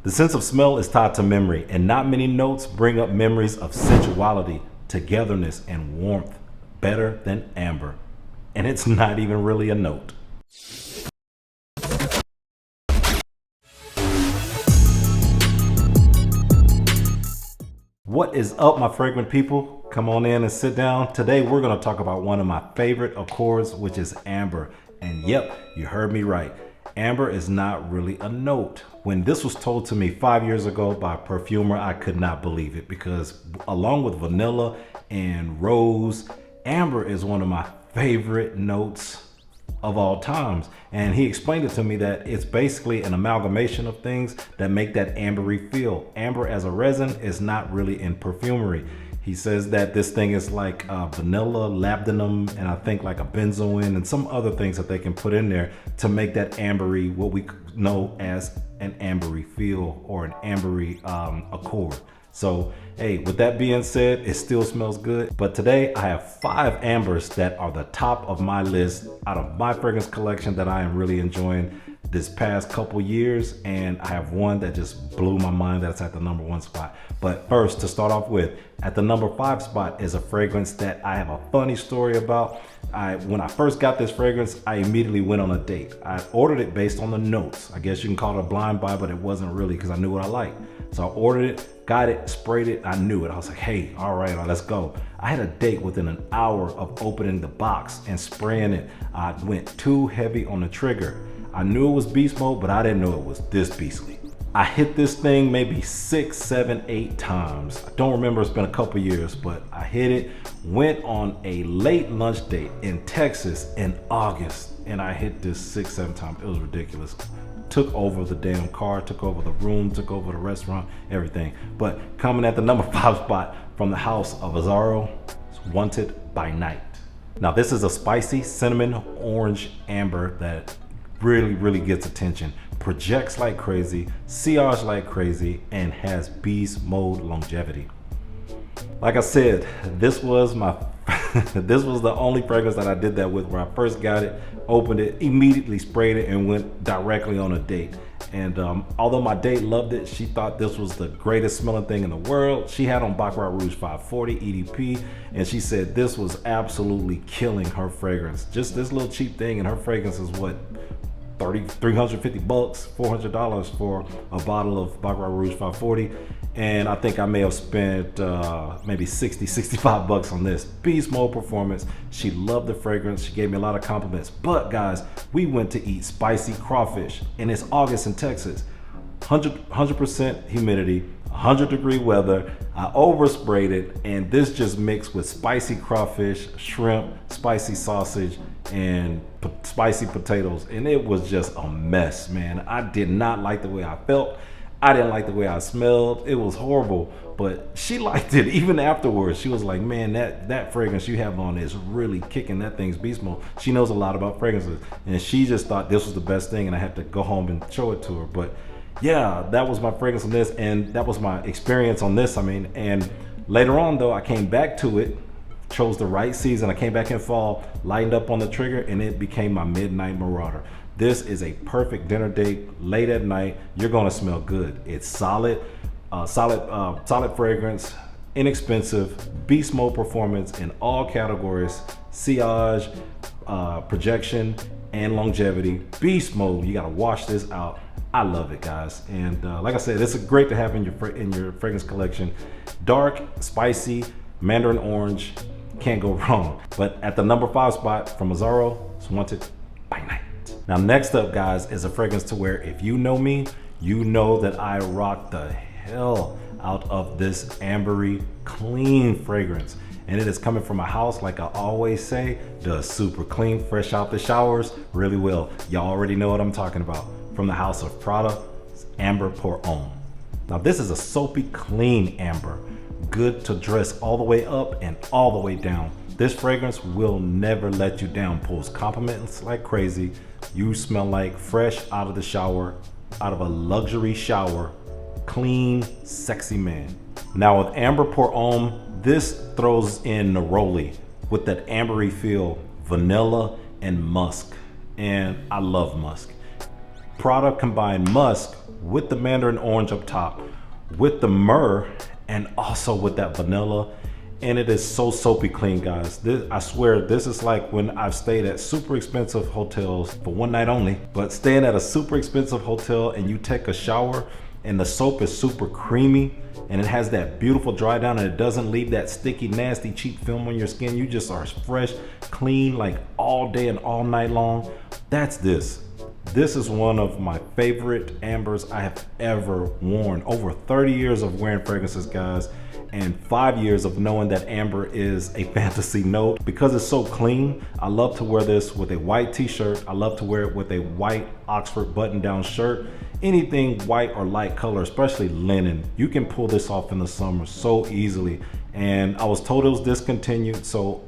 The sense of smell is tied to memory, and not many notes bring up memories of sensuality, togetherness, and warmth better than amber. And it's not even really a note. What is up, my fragrant people? Come on in and sit down. Today we're going to talk about one of my favorite accords, which is amber. And yep, you heard me right. Amber is not really a note. When this was told to me 5 years ago by a perfumer, I could not believe it, because along with vanilla and rose, amber is one of my favorite notes of all times. And he explained it to me that it's basically an amalgamation of things that make that ambery feel. Amber as a resin is not really in perfumery. He says that this thing is like vanilla, labdanum, and I think like a benzoin and some other things that they can put in there to make that ambery, what we know as an ambery feel or an ambery accord. So, hey, with that being said, it still smells good. But today I have 5 ambers that are the top of my list out of my fragrance collection that I am really enjoying this past couple years. And I have one that just blew my mind that's at the #1 spot. But first, to start off with, at the #5 spot is a fragrance that I have a funny story about. When I first got this fragrance, I immediately went on a date. I ordered it based on the notes. I guess you can call it a blind buy, but it wasn't really, because I knew what I liked. So I ordered it, got it, sprayed it. I knew it. I was like, hey, all right, let's go. I had a date within an hour of opening the box and spraying it. I went too heavy on the trigger. I knew it was beast mode, but I didn't know it was this beastly. I hit this thing maybe 6, 7, 8 times. I don't remember, it's been a couple years, but I hit it, went on a late lunch date in Texas in August, and I hit this 6, 7 times. It was ridiculous. Took over the damn car, took over the room, took over the restaurant, everything. But coming at the #5 spot from the house of Azzaro, it's Wanted by Night. Now this is a spicy cinnamon orange amber that really gets attention, projects like crazy, sillage like crazy, and has beast mode longevity. Like I said, this was my this was the only fragrance that I did that with, where I first got it, opened it, immediately sprayed it, and went directly on a date. And although my date loved it, she thought this was the greatest smelling thing in the world. She had on Baccarat Rouge 540 EDP, and she said this was absolutely killing her fragrance. Just this little cheap thing, and her fragrance is what, $350, $400 for a bottle of Baccarat Rouge 540. And I think I may have spent maybe 60, 65 bucks on this. Beast mode performance. She loved the fragrance. She gave me a lot of compliments. But guys, we went to eat spicy crawfish, and it's August in Texas. 100% humidity, 100-degree weather. I oversprayed it, and this just mixed with spicy crawfish, shrimp, spicy sausage, and spicy potatoes, and it was just a mess, man. I did not like the way I felt. I didn't like the way I smelled. It was horrible, but she liked it. Even afterwards, she was like, man, that fragrance you have on is really kicking. That thing's beast mode. She knows a lot about fragrances, and she just thought this was the best thing, and I had to go home and show it to her. But yeah, that was my fragrance on this, and that was my experience on this. I mean, and later on though, I came back to it, chose the right season. I came back in fall, lightened up on the trigger, and it became my midnight marauder. This is a perfect dinner date, late at night. You're gonna smell good. It's solid fragrance, inexpensive, beast mode performance in all categories, sillage, projection, and longevity. Beast mode, you gotta wash this out. I love it, guys. And like I said, it's great to have in your fragrance collection. Dark, spicy, mandarin orange, can't go wrong. But at the #5 spot from Azzaro, it's Wanted by Night. Now next up, guys, is a fragrance to where, if you know me, you know that I rock the hell out of this ambery, clean fragrance. And it is coming from a house, like I always say, does super clean, fresh out the showers, really well. Y'all already know what I'm talking about. From the house of Prada, it's Amber Pour Homme. Now this is a soapy, clean amber, good to dress all the way up and all the way down. This fragrance will never let you down. Pulls compliments like crazy. You smell like fresh out of the shower, out of a luxury shower, clean, sexy man. Now with Amber Pour Homme, this throws in neroli with that ambery feel, vanilla and musk. And I love musk. Prada combined musk with the mandarin orange up top, with the myrrh, and also with that vanilla. And it is so soapy clean, guys. I swear, this is like when I've stayed at super expensive hotels for one night only, but staying at a super expensive hotel and you take a shower and the soap is super creamy and it has that beautiful dry down and it doesn't leave that sticky, nasty, cheap film on your skin. You just are fresh, clean, like all day and all night long. That's this. This is one of my favorite ambers I have ever worn. Over 30 years of wearing fragrances, guys, and 5 years of knowing that amber is a fantasy note. Because it's so clean, I love to wear this with a white t-shirt. I love to wear it with a white Oxford button-down shirt. Anything white or light color, especially linen, you can pull this off in the summer so easily. And I was told it was discontinued, so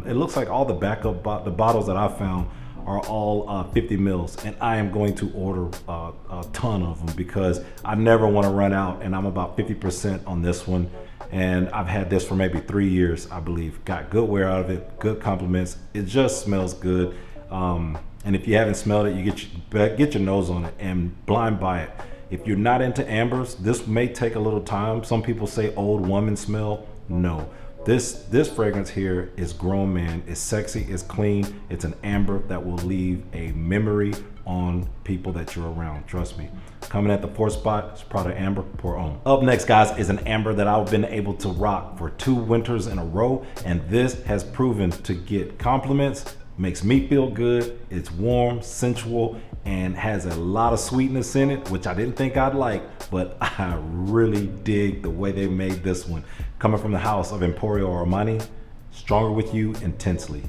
it looks like all the backup the bottles that I found are all 50 mils, and I am going to order a ton of them because I never want to run out, and I'm about 50% on this one. And I've had this for maybe 3 years, I believe. Got good wear out of it, good compliments. It just smells good. And if you haven't smelled it, you get your nose on it and blind buy it. If you're not into ambers, this may take a little time. Some people say old woman smell. No. This fragrance here is grown man, it's sexy, it's clean, it's an amber that will leave a memory on people that you're around, trust me. Coming at the 4th spot, it's Prada Amber Pour Homme. Up next, guys, is an amber that I've been able to rock for 2 winters in a row, and this has proven to get compliments, makes me feel good, it's warm, sensual, and has a lot of sweetness in it, which I didn't think I'd like, but I really dig the way they made this one. Coming from the house of Emporio Armani, Stronger With You Intensely.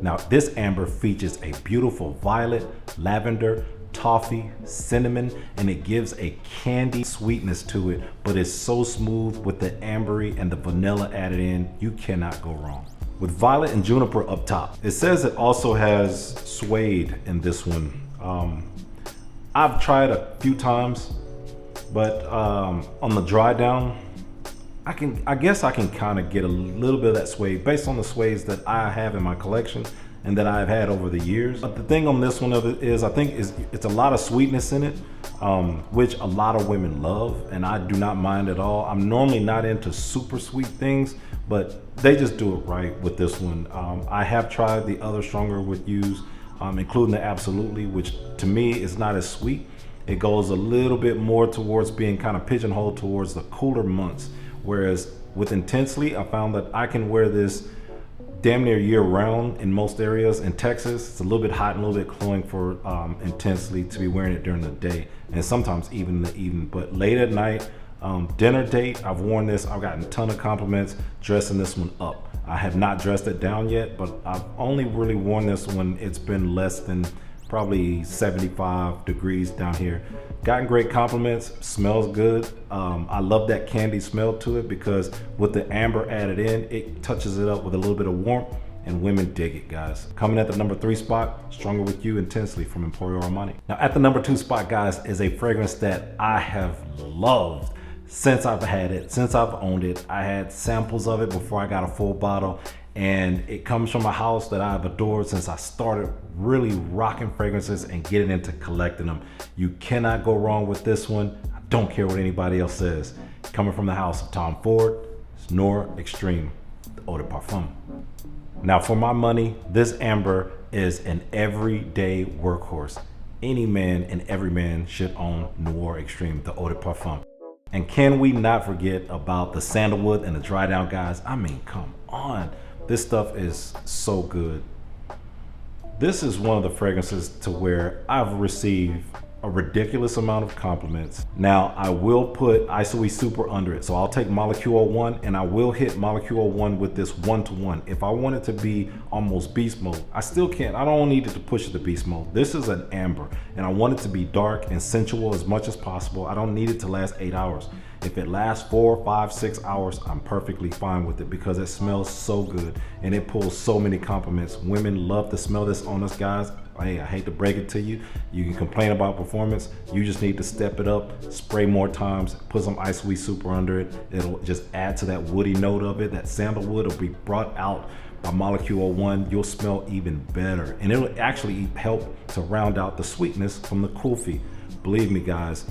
Now, this amber features a beautiful violet, lavender, toffee, cinnamon, and it gives a candy sweetness to it, but it's so smooth with the ambery and the vanilla added in, you cannot go wrong. With violet and juniper up top. It says it also has suede in this one. I've tried a few times, but on the dry down, I guess I can kind of get a little bit of that suede based on the suedes that I have in my collection and that I've had over the years. But the thing on this one is I think it's a lot of sweetness in it, which a lot of women love, and I do not mind at all. I'm normally not into super sweet things, but they just do it right with this one. I have tried the other Stronger With Yous, including the Absolutely, which to me is not as sweet. It goes a little bit more towards being kind of pigeonholed towards the cooler months. Whereas with Intensely, I found that I can wear this damn near year round in most areas. In Texas, it's a little bit hot and a little bit cloying for Intensely to be wearing it during the day and sometimes even in the evening. But late at night, dinner date, I've worn this. I've gotten a ton of compliments dressing this one up. I have not dressed it down yet, but I've only really worn this when it's been less than probably 75 degrees down here. Gotten great compliments, smells good. I love that candy smell to it because with the amber added in, it touches it up with a little bit of warmth, and women dig it, guys. Coming at the number 3 spot, Stronger With You Intensely from Emporio Armani. Now at the number 2 spot, guys, is a fragrance that I have loved since I've had it, since I've owned it. I had samples of it before I got a full bottle, and it comes from a house that I've adored since I started really rocking fragrances and getting into collecting them. You cannot go wrong with this one. I don't care what anybody else says. Coming from the house of Tom Ford, it's Noir Extreme, the Eau de Parfum. Now for my money, this amber is an everyday workhorse. Any man and every man should own Noir Extreme, the Eau de Parfum. And can we not forget about the sandalwood and the dry down, guys? I mean, come on. This stuff is so good. This is one of the fragrances to where I've received a ridiculous amount of compliments. Now, I will put ISOE Super under it. So I'll take Molecule 1 and I will hit Molecule 1 with this 1-to-1. If I want it to be almost beast mode, I still can't. I don't need it to push it to beast mode. This is an amber and I want it to be dark and sensual as much as possible. I don't need it to last 8 hours. If it lasts 4, 5, 6 hours, I'm perfectly fine with it because it smells so good and it pulls so many compliments. Women love to smell this on us, guys. Hey, I hate to break it to you. You can complain about performance. You just need to step it up, spray more times, put some ISOE Super under it. It'll just add to that woody note of it. That sandalwood will be brought out by Molecule 1. You'll smell even better. And it'll actually help to round out the sweetness from the Kulfi. Believe me, guys,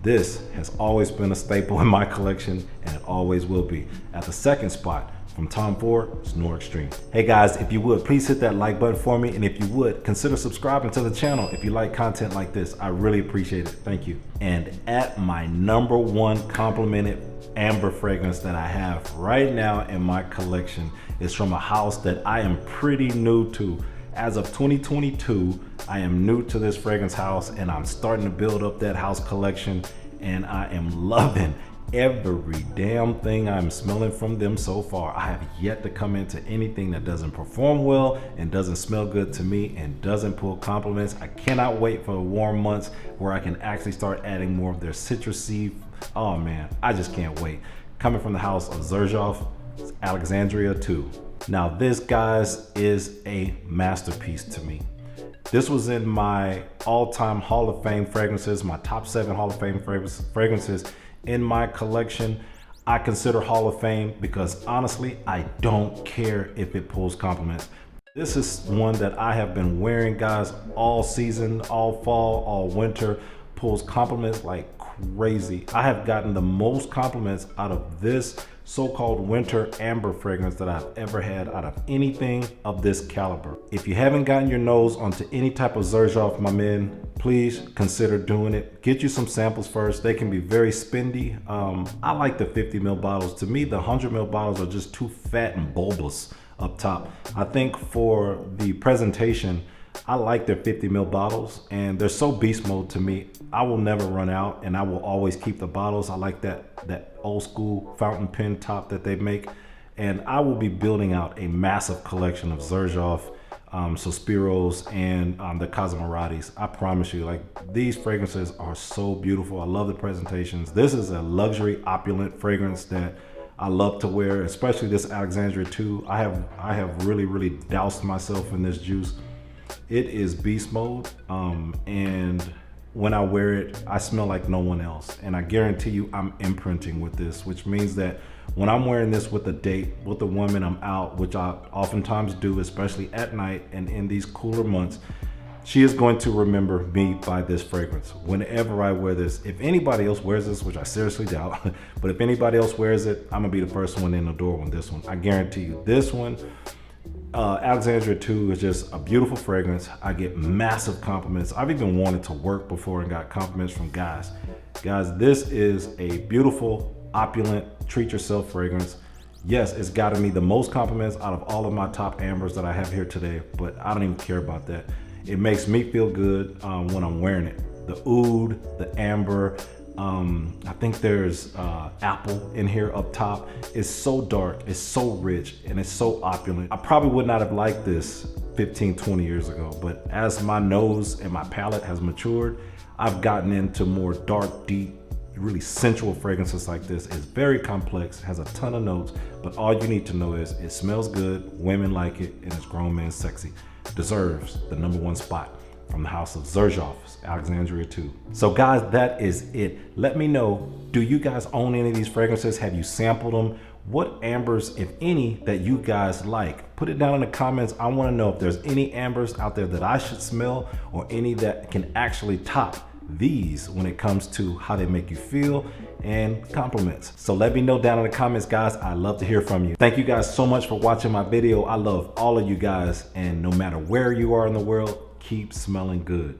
This has always been a staple in my collection and it always will be. At the second spot, from Tom Ford, Snore Extreme. Hey guys, if you would, please hit that like button for me. And if you would, consider subscribing to the channel if you like content like this. I really appreciate it. Thank you. And at my number one complimented amber fragrance that I have right now in my collection is from a house that I am pretty new to. As of 2022, I am new to this fragrance house and I'm starting to build up that house collection, and I am loving every damn thing I'm smelling from them so far. I have yet to come into anything that doesn't perform well and doesn't smell good to me and doesn't pull compliments. I cannot wait for the warm months where I can actually start adding more of their citrusy. Oh man, I just can't wait. Coming from the house of Xerjoff, Alexandria 2. Now this, guys, is a masterpiece to me. This was in my all-time Hall of Fame fragrances, my top 7 Hall of Fame fragrances in my collection. I consider Hall of Fame because honestly, I don't care if it pulls compliments. This is one that I have been wearing, guys, all season, all fall, all winter. Pulls compliments like crazy. I have gotten the most compliments out of this so-called winter amber fragrance that I've ever had out of anything of this caliber. If you haven't gotten your nose onto any type of Xerjoff, my men, please consider doing it. Get you some samples first. They can be very spendy. I like the 50 ml bottles. To me, the 100 ml bottles are just too fat and bulbous up top. I think for the presentation, I like their 50 ml bottles, and they're so beast mode to me. I will never run out, and I will always keep the bottles. I like that old school fountain pen top that they make, and I will be building out a massive collection of Xerjoff, Sospiros, and the Casamaratis. I promise you, like, these fragrances are so beautiful. I love the presentations. This is a luxury opulent fragrance that I love to wear, especially this Alexandria 2. I have really doused myself in this juice. It is beast mode, and when I wear it, I smell like no one else. And I guarantee you I'm imprinting with this, which means that when I'm wearing this with a date, with a woman I'm out, which I oftentimes do, especially at night and in these cooler months, she is going to remember me by this fragrance. Whenever I wear this, if anybody else wears this, which I seriously doubt, but if anybody else wears it, I'm gonna be the first one in the door with this one. I guarantee you. This one, Alexandria 2, is just a beautiful fragrance. I get massive compliments. I've even worn it to work before and got compliments from guys. Guys, this is a beautiful, opulent, treat yourself fragrance. Yes, it's gotten me the most compliments out of all of my top ambers that I have here today, but I don't even care about that. It makes me feel good when I'm wearing it. The oud, the amber, I think there's apple in here up top. It's so dark, it's so rich, and it's so opulent. I probably would not have liked this 15, 20 years ago, but as my nose and my palate has matured, I've gotten into more dark, deep, really sensual fragrances like this. It's very complex, has a ton of notes, but all you need to know is it smells good, women like it, and it's grown men sexy. Deserves the #1 spot from the house of Xerjoff, Alexandria 2. So guys, that is it. Let me know, do you guys own any of these fragrances? Have you sampled them? What ambers, if any, that you guys like? Put it down in the comments. I wanna know if there's any ambers out there that I should smell, or any that can actually top these when it comes to how they make you feel and compliments. So let me know down in the comments, guys. I love to hear from you. Thank you guys so much for watching my video. I love all of you guys, and no matter where you are in the world, keep smelling good.